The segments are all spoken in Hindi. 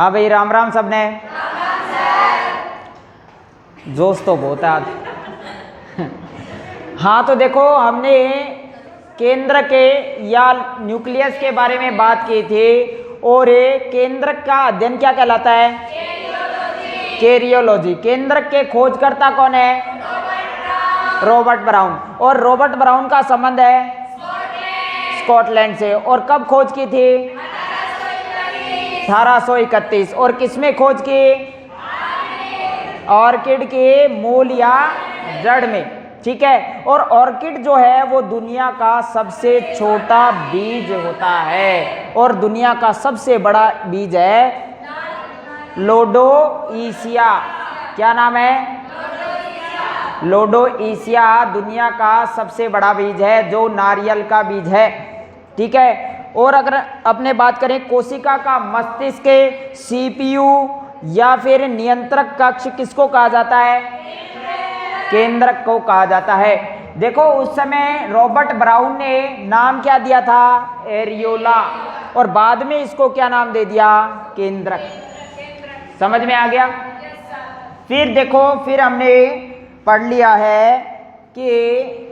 हाँ भाई, राम राम सबने। जोश तो बहुत है आज। हाँ तो देखो, हमने केंद्र के या न्यूक्लियस के बारे में बात की थी, और ये केंद्र का अध्ययन क्या कहलाता है? कैरियोलॉजी। केंद्र के खोजकर्ता कौन है? Robert brown. और रॉबर्ट ब्राउन का संबंध है स्कॉटलैंड से। और कब खोज की थी? 1831। और किसमें खोज की? ऑर्किड के मूल या जड़ में। ठीक है। और ऑर्किड जो है वो दुनिया का सबसे छोटा बीज होता है, और दुनिया का सबसे बड़ा बीज है लोडोइसिया। क्या नाम है? लोडोइसिया दुनिया का सबसे बड़ा बीज है, जो नारियल का बीज है। ठीक है। और अगर अपने बात करें कोशिका का मस्तिष्क के सीपीयू या फिर नियंत्रक कक्ष किसको कहा जाता है? केंद्रक को कहा जाता है। देखो, उस समय रॉबर्ट ब्राउन ने नाम क्या दिया था? एरियोला। और बाद में इसको क्या नाम दे दिया? केंद्रक। समझ में आ गया? फिर देखो, फिर हमने पढ़ लिया है कि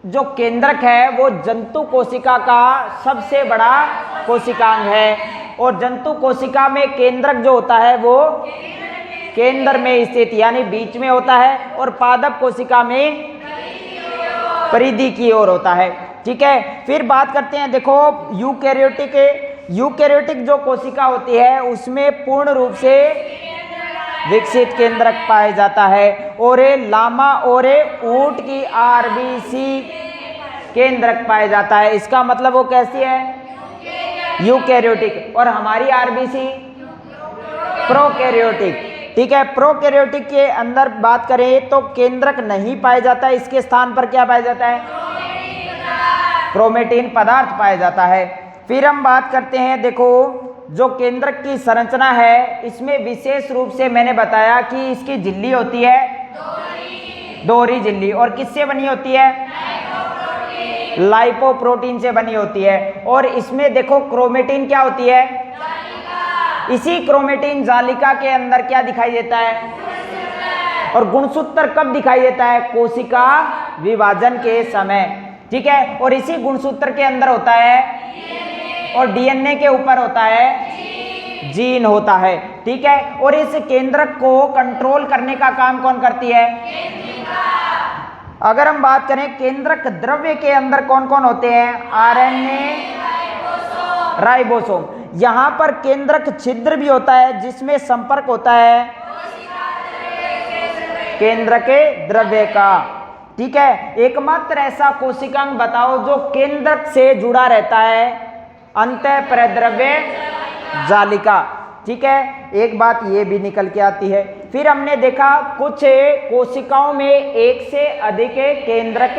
जो केंद्रक है वो जंतु कोशिका का सबसे बड़ा कोशिकांग है, और जंतु कोशिका में केंद्रक जो होता है वो केंद्र में स्थित यानी बीच में होता है, और पादप कोशिका में परिधि की ओर होता है। ठीक है। फिर बात करते हैं, देखो यूकैरियोटिक जो कोशिका होती है उसमें पूर्ण रूप से विकसित केंद्रक पाया जाता है, और लामा और ऊंट की आरबीसी केंद्रक पाया जाता है। इसका मतलब वो कैसी है? यूकैरियोटिक। और हमारी आरबीसी प्रोकैरियोटिक। ठीक है। प्रोकैरियोटिक के अंदर बात करें तो केंद्रक नहीं पाया जाता है, इसके स्थान पर क्या पाया जाता है? क्रोमेटिन पदार्थ पाया जाता है। फिर हम बात करते हैं, देखो जो केंद्रक की संरचना है इसमें विशेष रूप से मैंने बताया कि इसकी झिल्ली होती है दोहरी झिल्ली, और किससे बनी होती है? लाइपोप्रोटीन से बनी होती है। और इसमें देखो क्रोमेटिन क्या होती है? इसी क्रोमेटिन जालिका के अंदर क्या दिखाई देता है? और गुणसूत्र कब दिखाई देता है? कोशिका विभाजन के समय। ठीक है। और इसी गुणसूत्र के अंदर होता है, और डीएनए के ऊपर होता है जीन होता है। ठीक है। और इस केंद्रक को कंट्रोल करने का काम कौन करती है? अगर हम बात करें केंद्रक द्रव्य के अंदर कौन कौन होते हैं? RNA, ribosome. यहां पर केंद्रक छिद्र भी होता है जिसमें संपर्क होता है केंद्र के द्रव्य का। ठीक है। एकमात्र ऐसा कोशिकांग बताओ जो केंद्रक से जुड़ा रहता है? अंतःपरिद्रव्य जालिका। ठीक है। एक बात ये भी निकल के आती है। फिर हमने देखा कुछ कोशिकाओं में एक से अधिक केंद्रक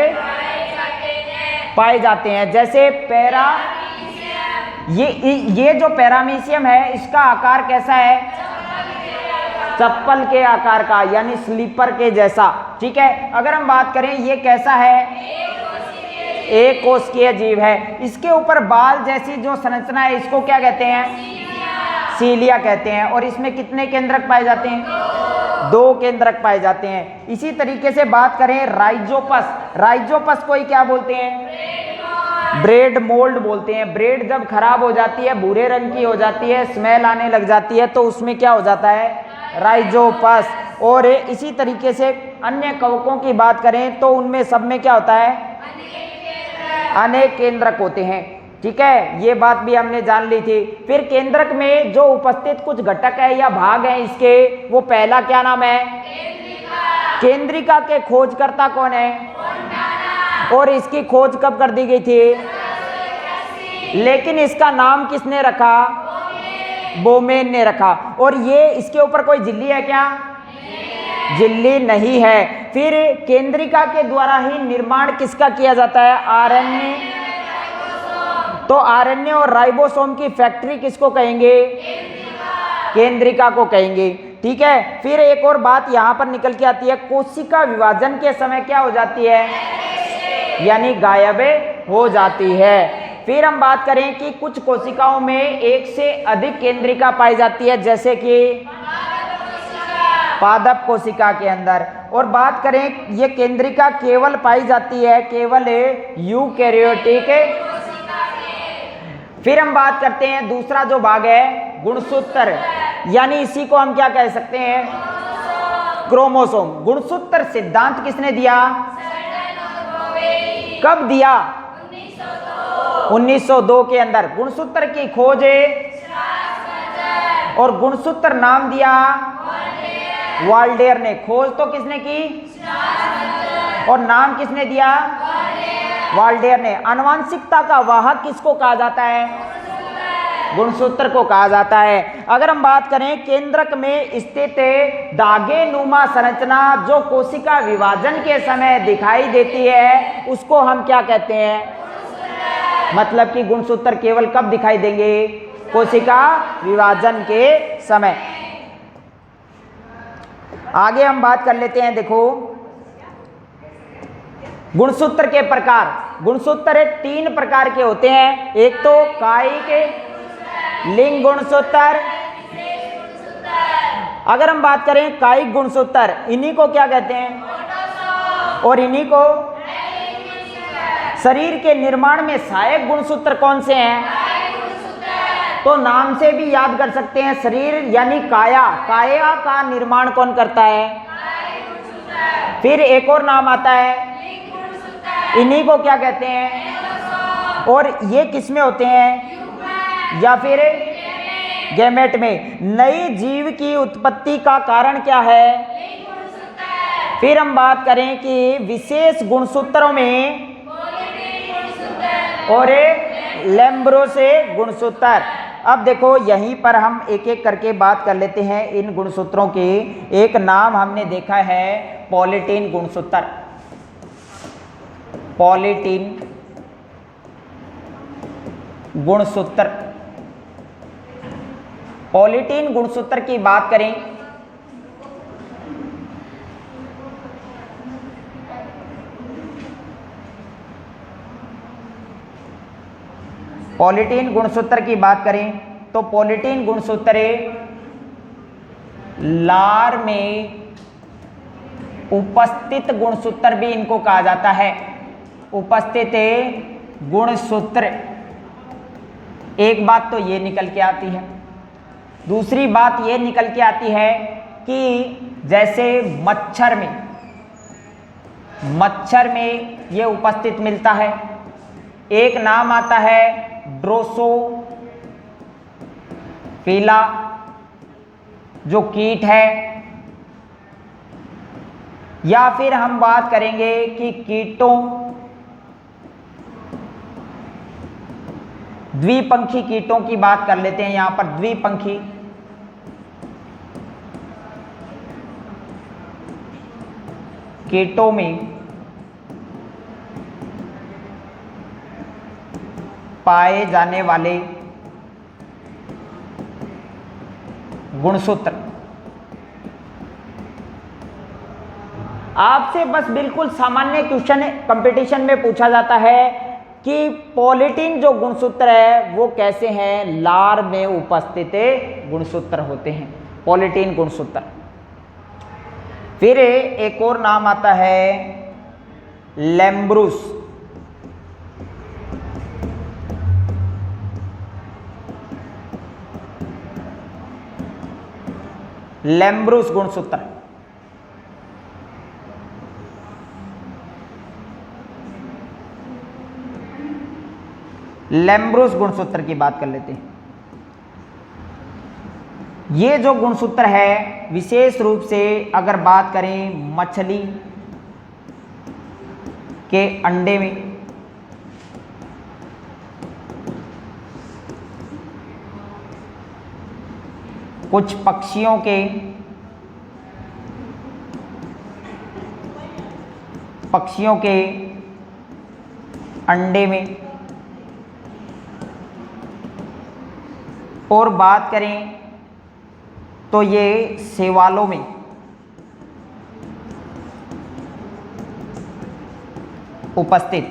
पाए जाते हैं, जैसे ये जो पैरामीशियम है इसका आकार कैसा है? चप्पल के आकार का, यानी स्लीपर के जैसा। ठीक है। अगर हम बात करें ये कैसा है? एक कोशिकीय जीव है। इसके ऊपर बाल जैसी जो संरचना है इसको क्या कहते हैं? सीलिया कहते हैं। और इसमें कितने केंद्रक पाए जाते हैं? 2 केंद्रक पाए जाते हैं। इसी तरीके से बात करें राइजोपस को ही क्या बोलते हैं? ब्रेड मोल्ड बोलते हैं। ब्रेड जब खराब हो जाती है, भूरे रंग की हो जाती है, स्मेल आने लग जाती है, तो उसमें क्या हो जाता है? राइजोपस। और इसी तरीके से अन्य कवकों की बात करें तो उनमें सब में क्या होता है? अनेक केंद्रक होते हैं। ठीक है। ये बात भी हमने जान ली थी। फिर केंद्रक में जो उपस्थित कुछ घटक है या भाग है इसके, वो पहला क्या नाम है? केंद्रिका के खोजकर्ता कौन है? और इसकी खोज कब कर दी गई थी? लेकिन इसका नाम किसने रखा? बोमेन ने रखा। और ये इसके ऊपर कोई झिल्ली है क्या? झिल्ली नहीं है। फिर केंद्रिका के द्वारा ही निर्माण किसका किया जाता है? आरएनए। तो आरएनए और राइबोसोम की फैक्ट्री किसको कहेंगे? केंद्रिका को कहेंगे। ठीक है। फिर एक और बात यहां पर निकल के आती है, कोशिका विभाजन के समय क्या हो जाती है? यानी गायब हो जाती है। फिर हम बात करें कि कुछ कोशिकाओं में एक से अधिक केंद्रिका पाई जाती है, जैसे कि पादप कोशिका के अंदर। और बात करें ये केंद्रिका केवल पाई जाती है केवल यूकैरियोटिक। फिर हम बात करते हैं दूसरा जो भाग है गुणसूत्र, यानी इसी को हम क्या कह सकते हैं, क्रोमोसोम। गुणसूत्र सिद्धांत किसने दिया, कब दिया, 1902 के अंदर गुणसूत्र की खोज और गुणसूत्र नाम दिया वाल्डेयर ने। खोज तो किसने की और नाम किसने दिया, वाल्डेयर ने। आनुवंशिकता का वाहक किसको कहा जाता है, गुणसूत्र को कहा जाता है। अगर हम बात करें केंद्रक में स्थित धागे नुमा संरचना जो कोशिका विभाजन के समय दिखाई देती है उसको हम क्या कहते हैं, मतलब कि गुणसूत्र केवल कब दिखाई देंगे, कोशिका विभाजन के समय। आगे हम बात कर लेते हैं, देखो गुणसूत्र के प्रकार। गुणसूत्र 3 प्रकार के होते हैं, एक तो कायिक, लिंग गुणसूत्र। अगर हम बात करें कायिक गुणसूत्र, इन्हीं को क्या कहते हैं, और इन्हीं को शरीर के निर्माण में सहायक गुणसूत्र कौन से हैं, तो नाम से भी याद कर सकते हैं, शरीर यानी काया, काया का निर्माण कौन करता है, फिर एक और नाम आता है, इन्हीं को क्या कहते हैं, और ये किस में होते हैं, या फिर गैमेट में। नई जीव की उत्पत्ति का कारण क्या है, फिर हम बात करें कि विशेष गुणसूत्रों में और लैम्ब्रो से गुणसूत्र। अब देखो यहीं पर हम एक एक करके बात कर लेते हैं इन गुणसूत्रों की। एक नाम हमने देखा है पॉलीटीन गुणसूत्र, पॉलीटीन गुणसूत्र। पॉलीटीन गुणसूत्र की बात करें पॉलीटीन गुणसूत्र की बात करें तो पॉलीटीन गुणसूत्र लार में उपस्थित गुणसूत्र भी इनको कहा जाता है। उपस्थित गुणसूत्र, एक बात तो ये निकल के आती है। दूसरी बात ये निकल के आती है कि जैसे मच्छर में ये उपस्थित मिलता है। एक नाम आता है ड्रोसोफिला जो कीट है, या फिर हम बात करेंगे कि कीटों, द्विपंखी कीटों की बात कर लेते हैं। यहां पर द्विपंखी, कीटों में पाए जाने वाले गुणसूत्र। आपसे बस बिल्कुल सामान्य क्वेश्चन कंपटीशन में पूछा जाता है कि पॉलीटीन जो गुणसूत्र है वो कैसे हैं, लार में उपस्थित गुणसूत्र होते हैं पॉलीटीन गुणसूत्र। फिर एक और नाम आता है लैम्ब्रूस, लैम्ब्रूस गुणसूत्र। लैम्ब्रूस गुणसूत्र की बात कर लेते हैं। ये जो गुणसूत्र है विशेष रूप से अगर बात करें मछली के अंडे में, कुछ पक्षियों के अंडे में, और बात करें तो ये शैवालों में, उपस्थित।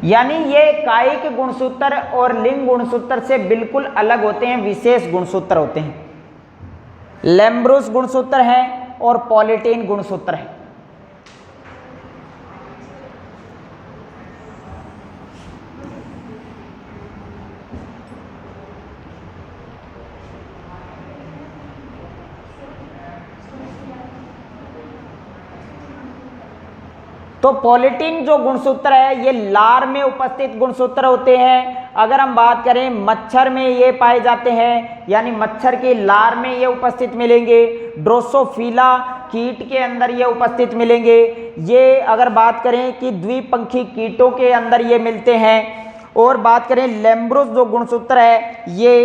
यानी ये कायिक गुणसूत्र और लिंग गुणसूत्र से बिल्कुल अलग होते हैं, विशेष गुणसूत्र होते हैं। लैम्ब्रूस गुणसूत्र है और पॉलीटेन गुणसूत्र है। तो पॉलीटीन जो गुणसूत्र है ये लार में उपस्थित गुणसूत्र होते हैं। अगर हम बात करें मच्छर में ये पाए जाते हैं, यानी मच्छर के लार में ये उपस्थित मिलेंगे। ड्रोसोफिला कीट के अंदर ये उपस्थित मिलेंगे। ये अगर बात करें कि द्विपंखी कीटों के अंदर ये मिलते हैं। और बात करें लैम्ब्रूस जो गुणसूत्र है ये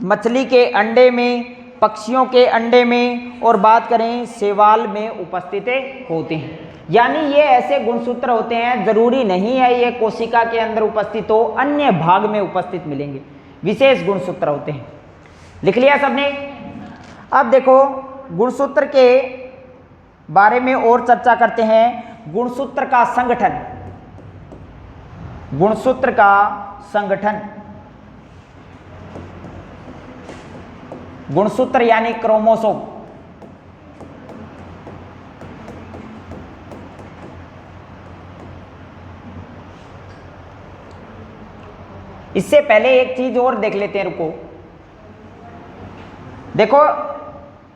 मछली के अंडे में, पक्षियों के अंडे में और बात करें शैवाल में उपस्थित होते हैं। यानी ये ऐसे गुणसूत्र होते हैं, जरूरी नहीं है ये कोशिका के अंदर उपस्थित हो, अन्य भाग में उपस्थित मिलेंगे, विशेष गुणसूत्र होते हैं। लिख लिया सबने? अब देखो गुणसूत्र के बारे में और चर्चा करते हैं। गुणसूत्र का संगठन, गुणसूत्र का संगठन, गुणसूत्र यानी क्रोमोसोम। इससे पहले एक चीज और देख लेते हैं, रुको। देखो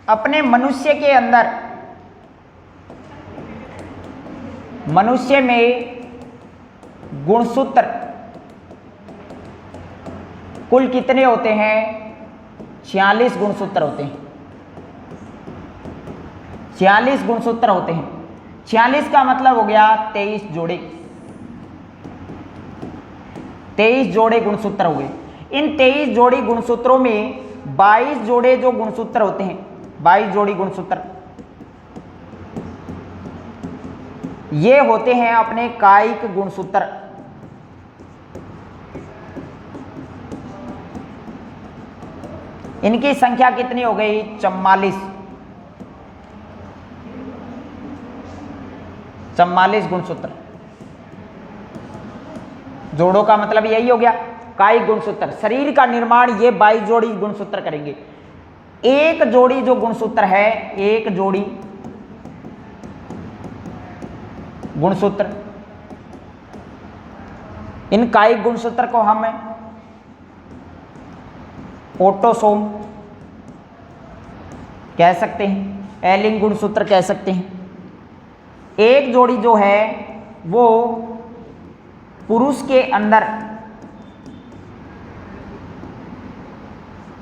अपने मनुष्य के अंदर, मनुष्य में गुणसूत्र कुल कितने होते हैं? 46 गुणसूत्र होते हैं। 46 गुणसूत्र होते हैं। 46 का मतलब हो गया 23 जोड़े, 23 जोड़े गुणसूत्र हुए। इन 23 जोड़ी गुणसूत्रों में 22 जोड़े जो गुणसूत्र होते हैं, 22 जोड़ी गुणसूत्र ये होते हैं अपने कायिक गुणसूत्र। इनकी संख्या कितनी हो गई? 44। 44 गुणसूत्र। जोड़ों का मतलब यही हो गया कायिक गुणसूत्र। शरीर का निर्माण ये 22 जोड़ी गुणसूत्र करेंगे। एक जोड़ी जो गुणसूत्र है, एक जोड़ी गुणसूत्र, इन कायिक गुणसूत्र को हम ऑटोसोम कह सकते हैं, एलिंग गुणसूत्र कह सकते हैं। एक जोड़ी जो है वो पुरुष के अंदर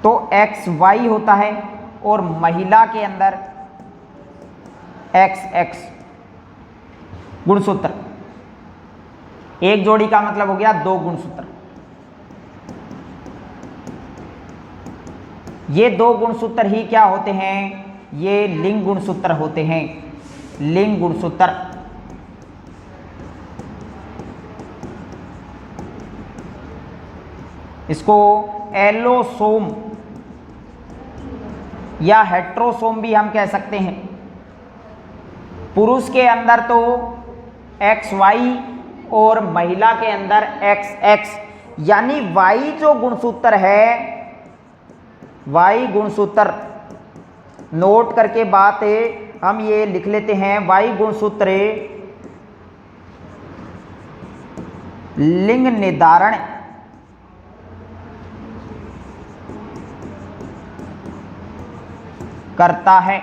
तो XY होता है और महिला के अंदर XX गुणसूत्र। एक जोड़ी का मतलब हो गया 2 गुणसूत्र। ये 2 गुणसूत्र ही क्या होते हैं? ये लिंग गुणसूत्र होते हैं, लिंग गुणसूत्र। इसको एलोसोम या हेट्रोसोम भी हम कह सकते हैं। पुरुष के अंदर तो XY और महिला के अंदर XX, यानी Y जो गुणसूत्र है, Y गुणसूत्र, नोट करके बात हम ये लिख लेते हैं। Y गुणसूत्र लिंग निर्धारण करता है।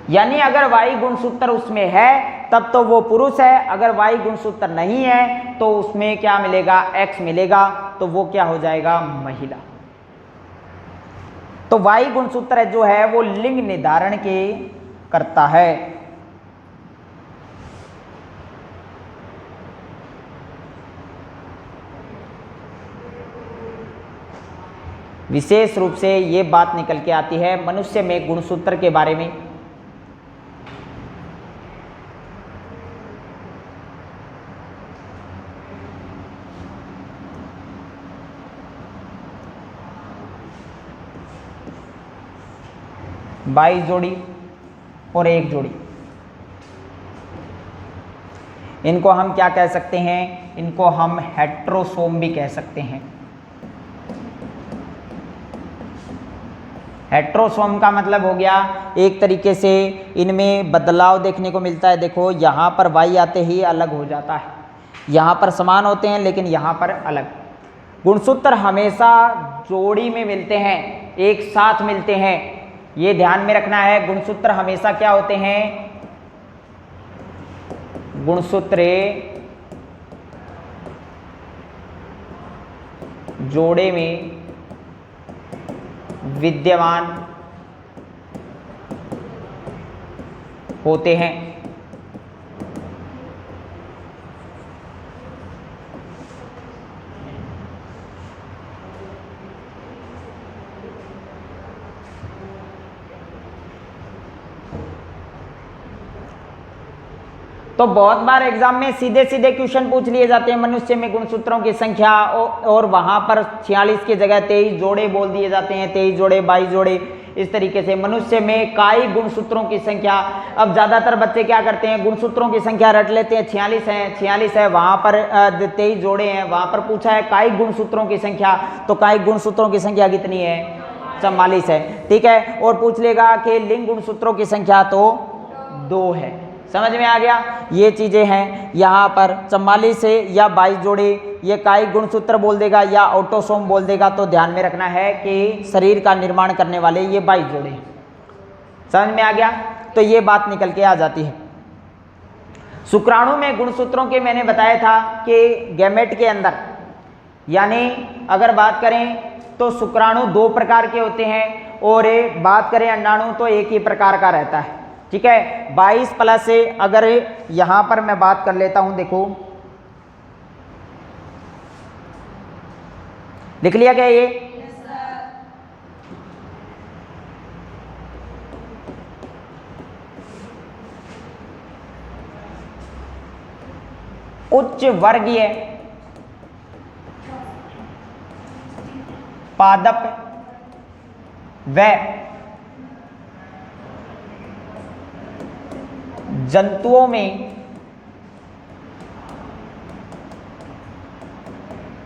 यानी अगर वाई गुणसूत्र उसमें है तब तो वो पुरुष है, अगर वाई गुणसूत्र नहीं है तो उसमें क्या मिलेगा? एक्स मिलेगा, तो वो क्या हो जाएगा? महिला। तो वाई गुणसूत्र जो है वो लिंग निर्धारण के करता है। विशेष रूप से ये बात निकल के आती है मनुष्य में गुणसूत्र के बारे में। बाईस जोड़ी और एक जोड़ी। इनको हम क्या कह सकते हैं? इनको हम हेट्रोसोम भी कह सकते हैं। हेट्रोसोम का मतलब हो गया एक तरीके से इनमें बदलाव देखने को मिलता है। देखो यहाँ पर वाई आते ही अलग हो जाता है, यहाँ पर समान होते हैं लेकिन यहाँ पर अलग। गुणसूत्र हमेशा जोड़ी में मिलते हैं, एक साथ मिलते हैं, ये ध्यान में रखना है। गुणसूत्र हमेशा क्या होते हैं? गुणसूत्र जोड़े में विद्यमान होते हैं। तो बहुत बार एग्जाम में सीधे सीधे क्वेश्चन पूछ लिए जाते हैं, मनुष्य में गुणसूत्रों की संख्या, और वहां पर 46 की जगह 23 जोड़े बोल दिए जाते हैं, 23 जोड़े 22 जोड़े, इस तरीके से। मनुष्य में काई गुणसूत्रों की संख्या, अब ज्यादातर बच्चे क्या करते हैं? गुणसूत्रों की संख्या रट लेते हैं, 46 है, वहां पर 23 जोड़े हैं, वहां पर पूछा है काई गुणसूत्रों की संख्या, तो काई गुणसूत्रों की संख्या कितनी है? 44 है, ठीक है। और पूछ लेगा कि लिंग गुणसूत्रों की संख्या, तो 2 है। समझ में आ गया? ये चीजें हैं यहाँ पर 44 से या 22 जोड़े, ये काई गुणसूत्र बोल देगा या ऑटोसोम बोल देगा, तो ध्यान में रखना है कि शरीर का निर्माण करने वाले ये 22 जोड़े। समझ में आ गया? तो ये बात निकल के आ जाती है। शुक्राणु में गुणसूत्रों के मैंने बताया था कि गैमेट के अंदर, यानी अगर बात करें तो शुक्राणु 2 प्रकार के होते हैं, और बात करें अंडाणु तो एक ही प्रकार का रहता है, ठीक है। 22 प्लस से अगर यहां पर मैं बात कर लेता हूं, देखो लिख लिया क्या ये? उच्च वर्गीय पादप व जंतुओं में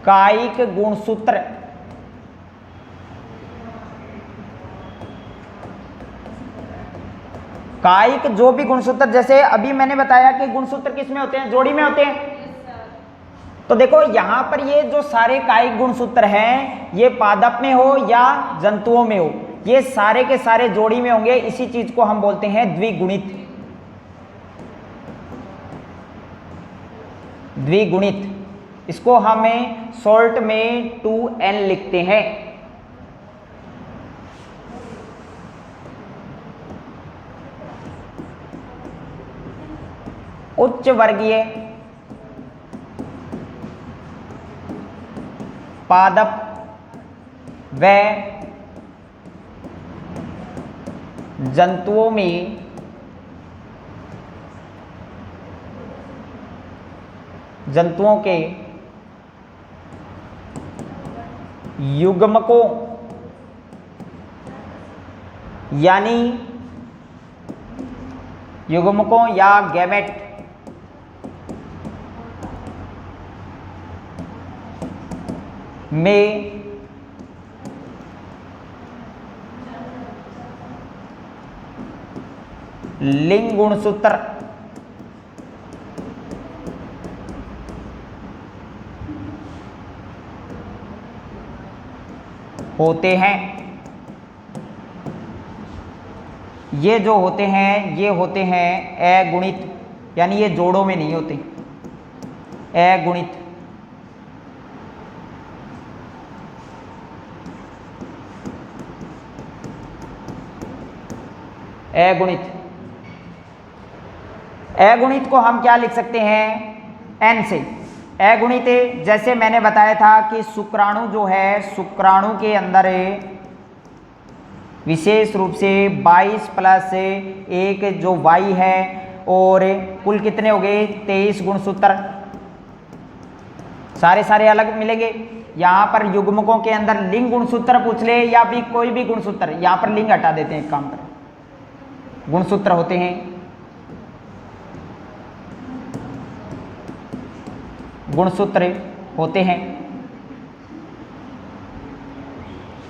कायिक गुणसूत्र कायिक जो भी गुणसूत्र, जैसे अभी मैंने बताया कि गुणसूत्र किसमें होते हैं? जोड़ी में होते हैं। तो देखो यहां पर ये जो सारे कायिक गुणसूत्र हैं, ये पादप में हो या जंतुओं में हो, ये सारे के सारे जोड़ी में होंगे। इसी चीज को हम बोलते हैं द्विगुणित। द्विगुणित, इसको हमें शॉर्ट में 2n लिखते हैं। उच्च वर्गीय पादप व जंतुओं में जंतुओं के युग्मकों, यानी युग्मकों या गैमेट में लिंग गुणसूत्र होते हैं। ये जो होते हैं ये होते हैं अगुणित, यानी ये जोड़ों में नहीं होते, अगुणित। अगुणित, अगुणित को हम क्या लिख सकते हैं? n से। अगुणित जैसे मैंने बताया था कि शुक्राणु जो है, शुक्राणु के अंदर विशेष रूप से 22 प्लस एक जो y है, और कुल कितने हो गए? 23 गुणसूत्र, सारे अलग मिलेंगे। यहाँ पर युग्मकों के अंदर लिंग गुणसूत्र पूछ ले या भी कोई भी गुणसूत्र, यहाँ पर लिंग हटा देते हैं, एक काम पर गुणसूत्र होते हैं। गुणसूत्र होते हैं।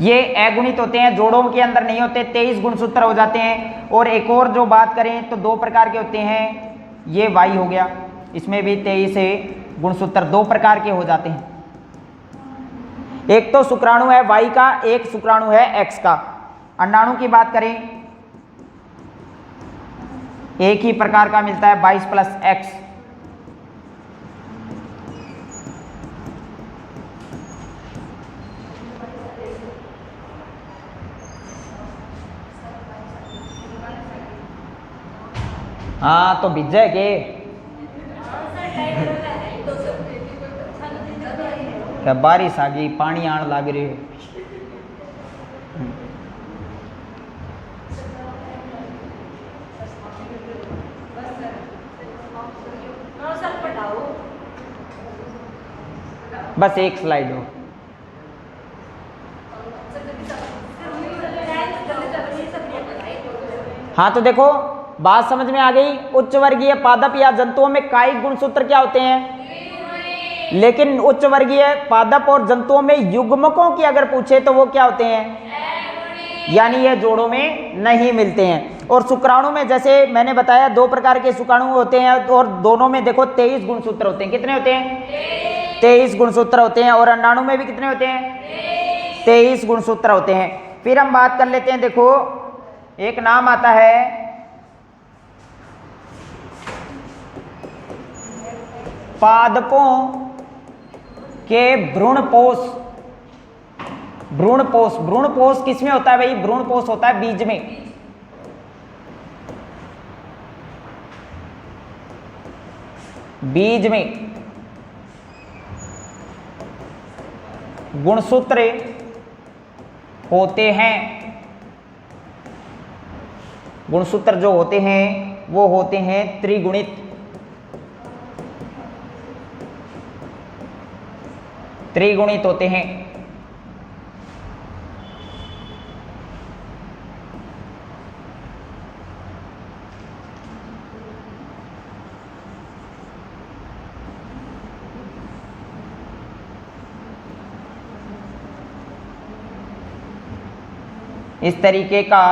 ये अगुणित होते हैं, जोड़ों के अंदर नहीं होते, 23 गुणसूत्र हो जाते हैं। और एक और जो बात करें तो 2 प्रकार के होते हैं, ये वाई हो गया, इसमें भी 23 गुणसूत्र 2 प्रकार के हो जाते हैं। एक तो शुक्राणु है वाई का, एक शुक्राणु है एक्स का। अंडाणु की बात करें, एक ही प्रकार का मिलता है 22 + x। हाँ तो भिजे के क्या बारिश आ गई, पानी आने लग रही है। बस एक स्लाइड हो। हाँ तो देखो बात समझ में आ गई। उच्च वर्गीय पादप या जंतुओं में कायिक गुणसूत्र क्या होते हैं, लेकिन उच्च वर्गीय पादप और जंतुओं में युग्मकों की अगर पूछे तो वो क्या होते हैं, यानी ये जोड़ों में नहीं मिलते हैं। और शुक्राणु में जैसे मैंने बताया 2 प्रकार के शुक्राणु होते हैं और दोनों में देखो 23 गुणसूत्र होते हैं। कितने होते हैं, 23 गुणसूत्र होते हैं। और अंडाणु में भी कितने होते हैं, 23 गुणसूत्र होते हैं। फिर हम बात कर लेते हैं, देखो एक नाम आता है पादपों के भ्रूणपोष। भ्रूणपोष, भ्रूणपोष किसमें होता है भाई, भ्रूणपोष होता है बीज में। बीज में गुणसूत्र होते हैं। गुणसूत्र जो होते हैं वो होते हैं त्रिगुणित। त्रिगुणित होते हैं। इस तरीके का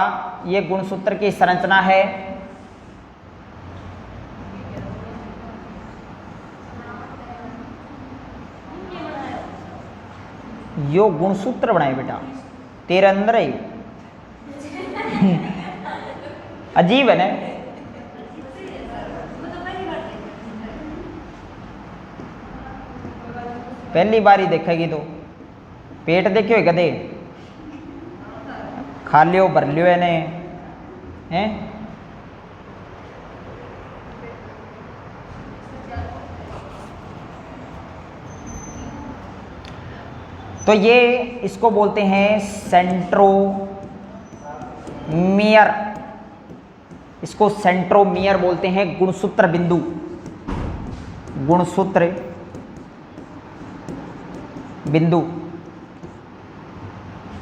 ये गुणसूत्र की संरचना है। यो गुणसूत्र बनाए बेटा तेरे अंदर ही अजीब है ना। पहली बार ही देखेगी तो पेट देखियो कदे खा लियो भर लियो ने हैं। तो ये इसको बोलते हैं सेंट्रोमियर। इसको सेंट्रोमियर बोलते हैं, गुणसूत्र बिंदु। गुणसूत्र बिंदु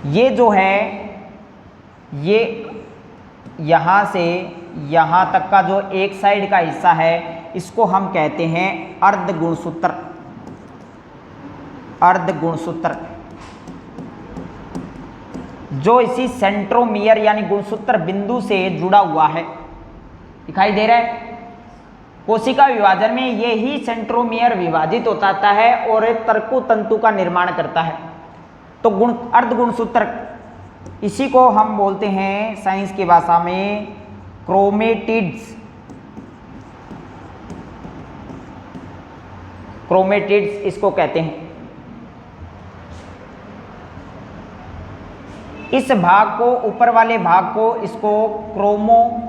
ये जो है ये यहां से यहां तक का जो एक साइड का हिस्सा है इसको हम कहते हैं अर्ध गुणसूत्र। अर्ध गुणसूत्र जो इसी सेंट्रोमियर यानी गुणसूत्र बिंदु से जुड़ा हुआ है। दिखाई दे रहा है। कोशिका विभाजन में ये ही सेंट्रोमियर विभाजित होता है और तर्कु तंतु का निर्माण करता है। तो अर्ध गुणसूत्र इसी को हम बोलते हैं साइंस की भाषा में क्रोमेटिड्स। क्रोमेटिड्स इसको कहते हैं। इस भाग को, ऊपर वाले भाग को, इसको क्रोमोनिमेटा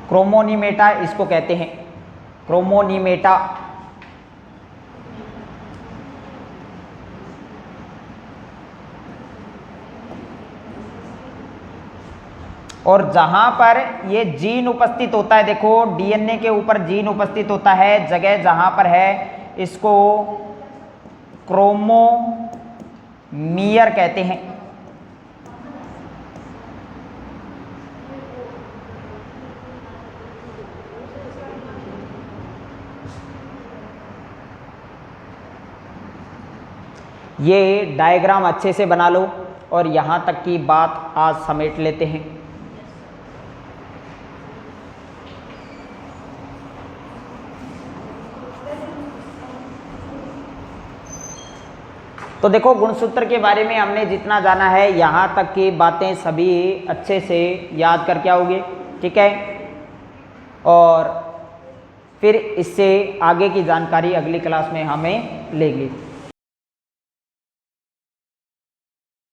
क्रोमोनिमेटा इसको कहते हैं। क्रोमोनिमेटा और जहां पर ये जीन उपस्थित होता है, देखो डीएनए के ऊपर जीन उपस्थित होता है, जगह जहां पर है इसको क्रोमोमियर कहते हैं। ये डायग्राम अच्छे से बना लो और यहाँ तक की बात आज समेट लेते हैं। तो देखो गुणसूत्र के बारे में हमने जितना जाना है यहाँ तक की बातें सभी अच्छे से याद करके आओगे, ठीक है। और फिर इससे आगे की जानकारी अगली क्लास में हमें लेंगे।